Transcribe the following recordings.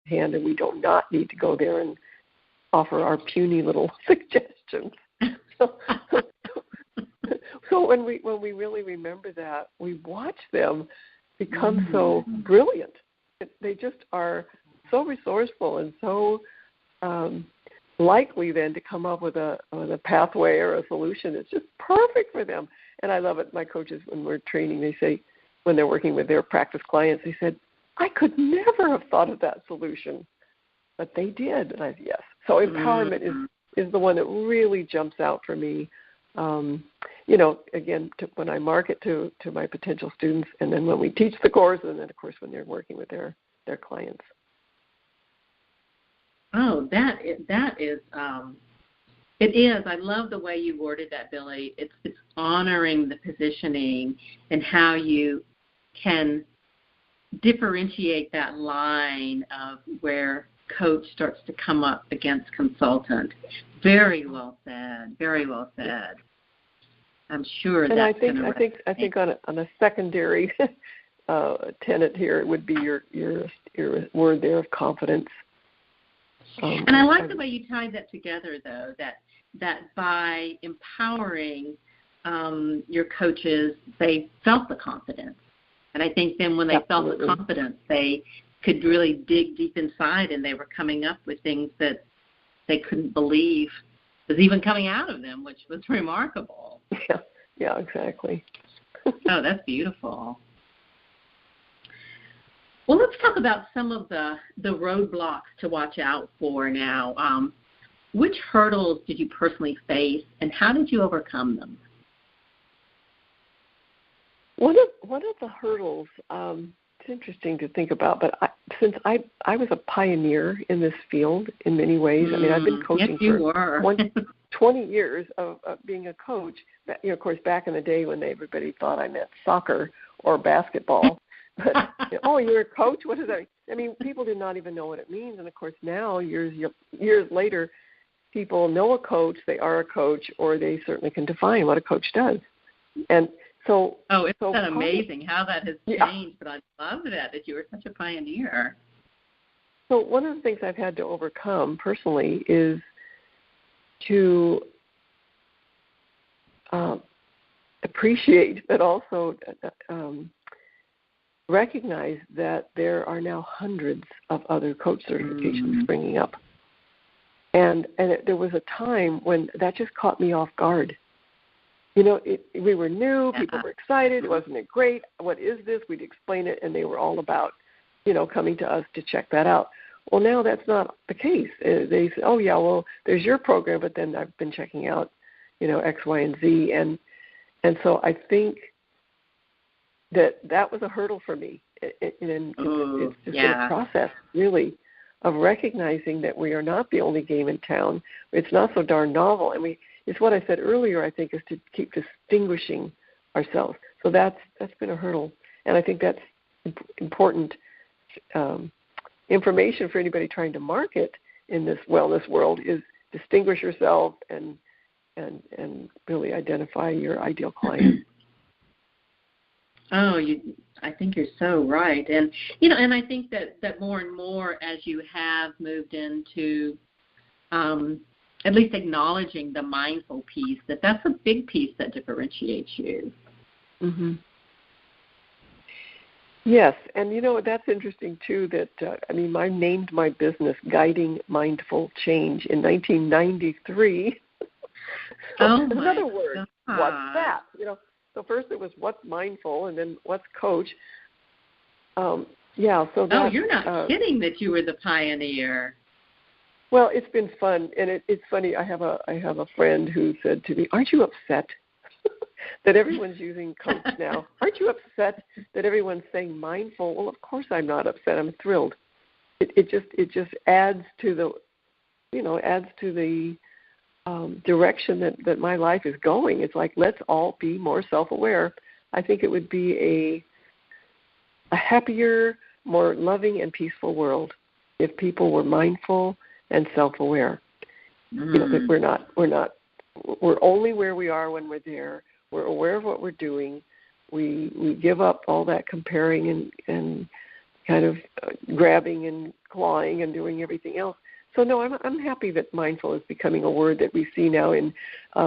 hand, and we do not need to go there and offer our puny little suggestions. So when we really remember that, we watch them become so brilliant. They just are so resourceful and so likely then to come up with a pathway or a solution that's just perfect for them. And I love it. My coaches, when we're training, they say, when they're working with their practice clients, they said, I could never have thought of that solution, but they did. And I said, yes. So empowerment is the one that really jumps out for me. Again, when I market to my potential students, and then when we teach the course, and then, of course, when they're working with their clients. Oh, that is it is. I love the way you worded that, Billy. It's honoring the positioning and how you can differentiate that line of where coach starts to come up against consultant. Very well said. Very well said. I'm sure and that's I think on a secondary tenet here, it would be your word there of confidence. And I like the way you tied that together, though, that by empowering your coaches, they felt the confidence. And I think then when they felt the confidence, they could really dig deep inside, and they were coming up with things that they couldn't believe was even coming out of them, which was remarkable. Yeah, exactly. Oh, that's beautiful. Well, let's talk about some of the roadblocks to watch out for now. Which hurdles did you personally face, and how did you overcome them? One of the hurdles, it's interesting to think about, but since I was a pioneer in this field in many ways. I mean, I've been coaching for 20 years of being a coach. Of course, back in the day when everybody thought I meant soccer or basketball. But, oh, you're a coach? What is that? I mean, people did not even know what it means. And, of course, now, years later, people know a coach, they are a coach, or they certainly can define what a coach does. And so... Oh, isn't that amazing how that has changed? But I love that you were such a pioneer. So one of the things I've had to overcome personally is to appreciate, but also... recognize that there are now hundreds of other coach certifications springing up. And there was a time when that just caught me off guard. We were new, people were excited, wasn't it great? What is this? We'd explain it, and they were all about, coming to us to check that out. Well, now that's not the case. They say, oh, yeah, well, there's your program, but then I've been checking out, X, Y, and Z. And so I think that was a hurdle for me. It's just been a process, really, of recognizing that we are not the only game in town. It's not so darn novel. And it's what I said earlier, I think, is to keep distinguishing ourselves. So that's been a hurdle. And I think that's important information for anybody trying to market in this wellness world, is distinguish yourself and really identify your ideal client. Oh, I think you're so right. And, and I think that more and more as you have moved into at least acknowledging the mindful piece, that's a big piece that differentiates you. Mm-hmm. Yes, and, that's interesting, too, that, I named my business Guiding Mindful Change in 1993. In other words, what's that? So first it was what's mindful, and then what's coach. So you're not kidding that you were the pioneer. Well, it's been fun, and it's funny. I have a friend who said to me, "Aren't you upset that everyone's using coach now? Aren't you upset that everyone's saying mindful?" Well, of course I'm not upset. I'm thrilled. It just adds to the direction that my life is going. It's like, let's all be more self-aware. I think it would be a happier, more loving and peaceful world if people were mindful and self-aware. That we're only where we are when we're there. We're aware of what we're doing. We give up all that comparing and kind of grabbing and clawing and doing everything else. So no, I'm happy that mindful is becoming a word that we see now in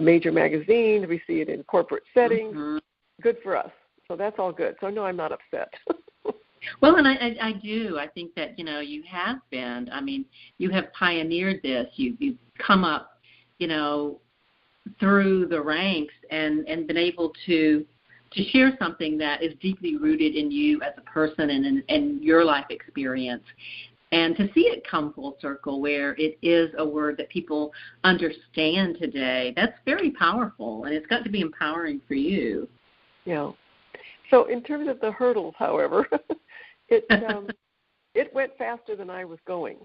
major magazines. We see it in corporate settings. Mm-hmm. Good for us. So that's all good. So no, I'm not upset. Well, and I do. I think that, you have been. I mean, you have pioneered this. You've come up, through the ranks and been able to share something that is deeply rooted in you as a person and your life experience. And to see it come full circle where it is a word that people understand today, that's very powerful, and it's got to be empowering for you. Yeah. So in terms of the hurdles, however, it went faster than I was going.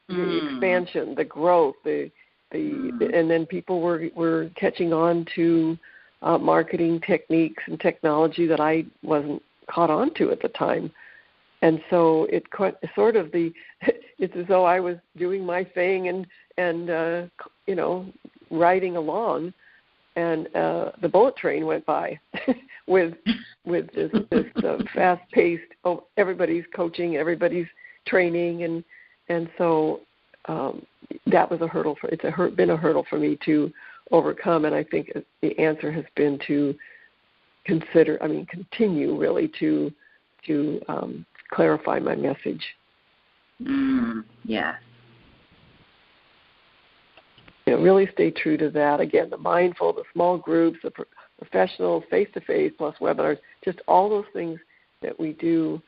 The expansion, the growth, and then people were catching on to marketing techniques and technology that I wasn't caught on to at the time. And so it's as though I was doing my thing and riding along, and the bullet train went by with this fast-paced. Oh, everybody's coaching, everybody's training, and so that was a hurdle. Been a hurdle for me to overcome, and I think the answer has been to continue really to clarify my message. Yes. Really stay true to that. Again, the mindful, the small groups, the professionals, face-to-face plus webinars, just all those things that we do,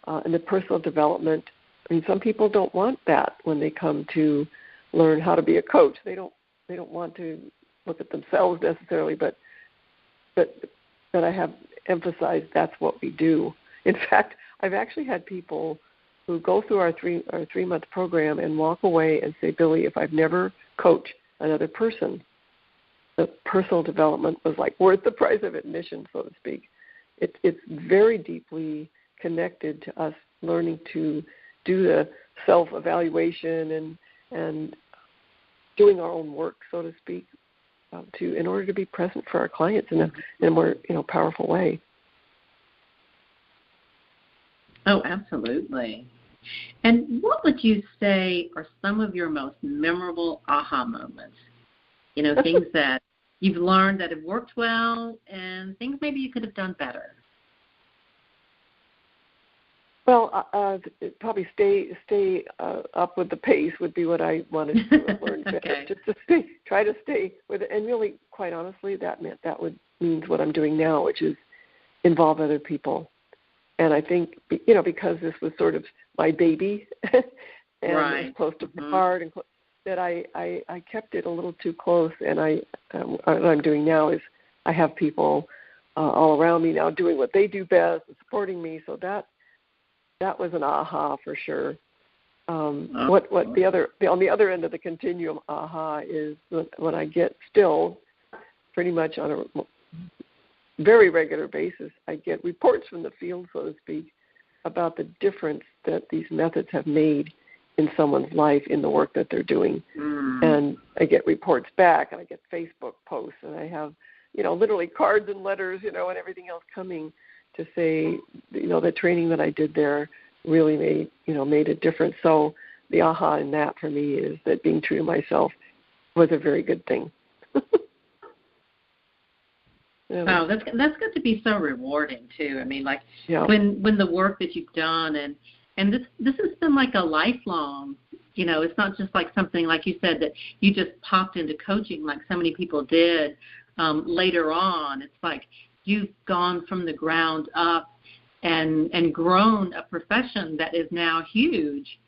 and the personal development. I mean, some people don't want that when they come to learn how to be a coach. They don't want to look at themselves necessarily, but I have emphasized that's what we do. In fact, I've actually had people who go through our 3-month program and walk away and say, Billy, if I've never coached another person, the personal development was like worth the price of admission, so to speak. It's very deeply connected to us learning to do the self-evaluation and doing our own work, so to speak, in order to be present for our clients in a more powerful way. Oh, absolutely. And what would you say are some of your most memorable aha moments? Things that you've learned that have worked well and things maybe you could have done better. Well, probably stay up with the pace would be what I wanted to learn better. Okay. Just to try to stay with it. And really, quite honestly, that means what I'm doing now, which is involve other people. And I think, because this was sort of my baby and right. it was close to my heart, and that I kept it a little too close. And what I'm doing now is I have people all around me now doing what they do best and supporting me. So that was an aha for sure. What on the other end of the continuum aha is when I get still pretty much on a very regular basis, I get reports from the field, so to speak, about the difference that these methods have made in someone's life in the work that they're doing. And I get reports back, and I get Facebook posts, and I have, literally cards and letters, and everything else coming to say, the training that I did there really made a difference. So the aha in that for me is that being true to myself was a very good thing. Oh, that's good to be so rewarding too. I mean, when the work that you've done and this has been like a lifelong. It's not just like something like you said that you just popped into coaching like so many people did later on. It's like you've gone from the ground up and grown a profession that is now huge.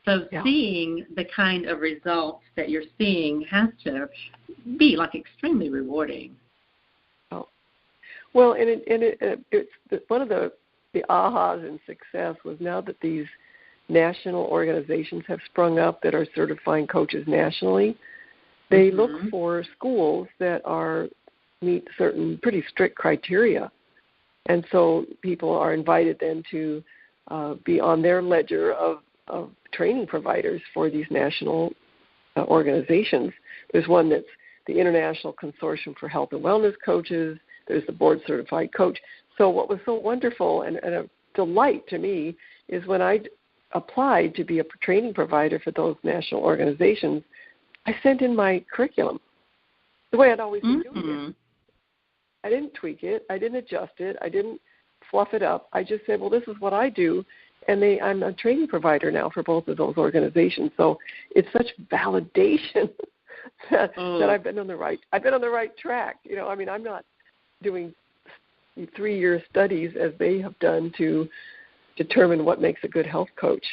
So seeing the kind of results that you're seeing has to be like extremely rewarding. Well, it's one of the ahas in success was now that these national organizations have sprung up that are certifying coaches nationally, they look for schools that meet certain pretty strict criteria. And so people are invited then to be on their ledger of training providers for these national organizations. There's one that's the International Consortium for Health and Wellness Coaches. There's the board certified coach. So what was so wonderful and a delight to me is when I applied to be a training provider for those national organizations, I sent in my curriculum the way I'd always been doing it. I didn't tweak it. I didn't adjust it. I didn't fluff it up. I just said, well, this is what I do, and I'm a training provider now for both of those organizations. So it's such validation that I've been on the right track. You know, I mean, I'm not doing 3-year studies as they have done to determine what makes a good health coach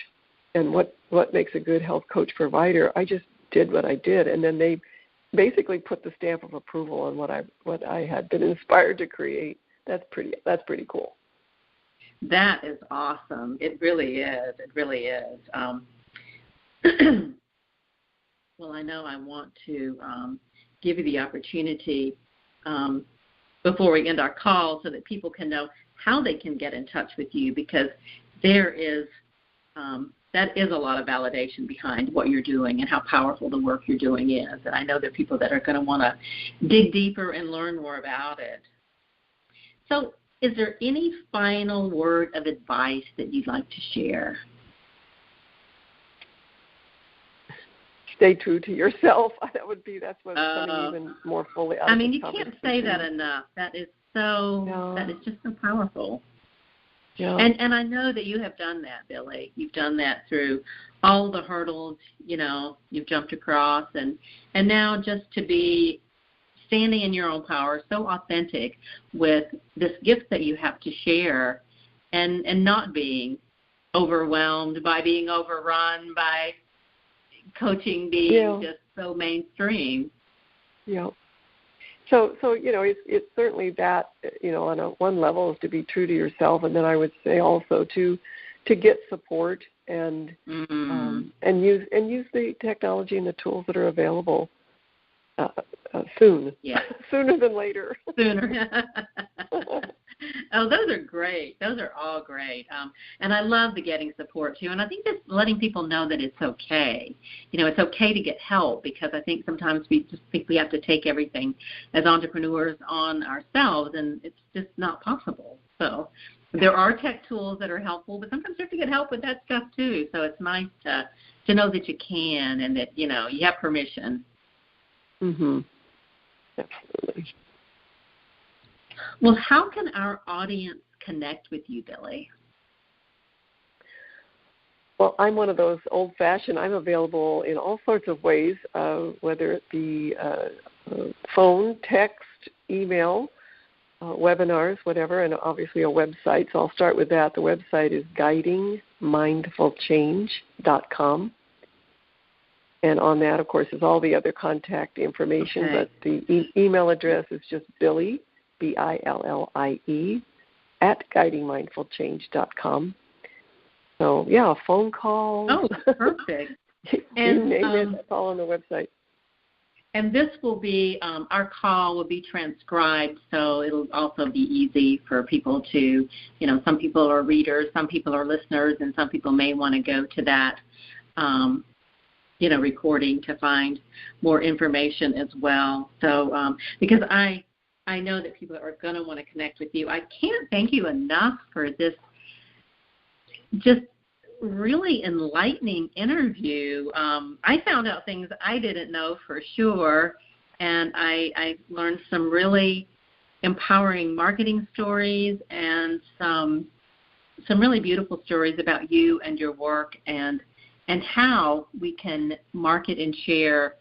and what makes a good health coach provider. I just did what I did, and then they basically put the stamp of approval on what I had been inspired to create. That's pretty cool. That is awesome. It really is. It really is. Well, I know I want to give you the opportunity before we end our call so that people can know how they can get in touch with you, because there is that is a lot of validation behind what you're doing and how powerful the work you're doing is. And I know there are people that are going to want to dig deeper and learn more about it. So is there any final word of advice that you'd like to share? Stay true to yourself. That's what's coming even more fully out of this conversation. You can't say that enough. That is just so powerful. Yeah. And I know that you have done that, Billy. You've done that through all the hurdles, you've jumped across, and now just to be standing in your own power, so authentic with this gift that you have to share, and not being overwhelmed by being overrun by coaching being just so mainstream. Yeah. So it's certainly that, on one level is to be true to yourself, and then I would say also to get support and use the technology and the tools that are available soon. Yeah. Sooner than later. Sooner. Oh, those are great. Those are all great. And I love the getting support, too. And I think just letting people know that it's okay. It's okay to get help, because I think sometimes we just think we have to take everything as entrepreneurs on ourselves, and it's just not possible. So there are tech tools that are helpful, but sometimes you have to get help with that stuff, too. So it's nice to know that you can and that, you have permission. Mm-hmm. Absolutely. Well, how can our audience connect with you, Billy? Well, I'm one of those old-fashioned. I'm available in all sorts of ways, whether it be phone, text, email, webinars, whatever, and obviously a website. So I'll start with that. The website is guidingmindfulchange.com. And on that, of course, is all the other contact information. Okay. But the email address is just Billie, BILLIE, @guidingmindfulchange.com. So, a phone call. Oh, perfect. You name it, that's all on the website. And this will be, our call will be transcribed, so it'll also be easy for people to, some people are readers, some people are listeners, and some people may want to go to that recording to find more information as well. So, because I know that people are going to want to connect with you. I can't thank you enough for this just really enlightening interview. I found out things I didn't know for sure, and I learned some really empowering marketing stories and some really beautiful stories about you and your work and how we can market and share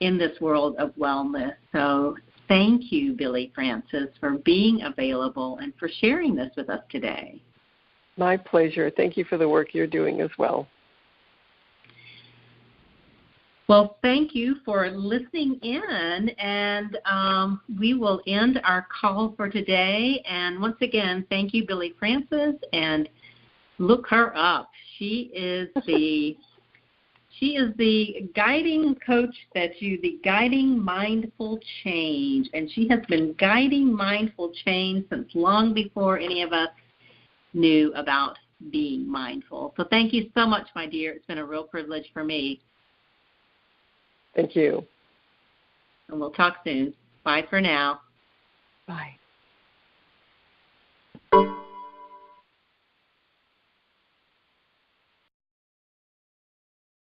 in this world of wellness. So thank you, Billie Francis, for being available and for sharing this with us today. My pleasure. Thank you for the work you're doing as well. Well, thank you for listening in, and we will end our call for today. And once again, thank you, Billie Francis, and look her up. She is the guiding coach the guiding mindful change, and she has been guiding mindful change since long before any of us knew about being mindful. So thank you so much, my dear. It's been a real privilege for me. Thank you. And we'll talk soon. Bye for now. Bye.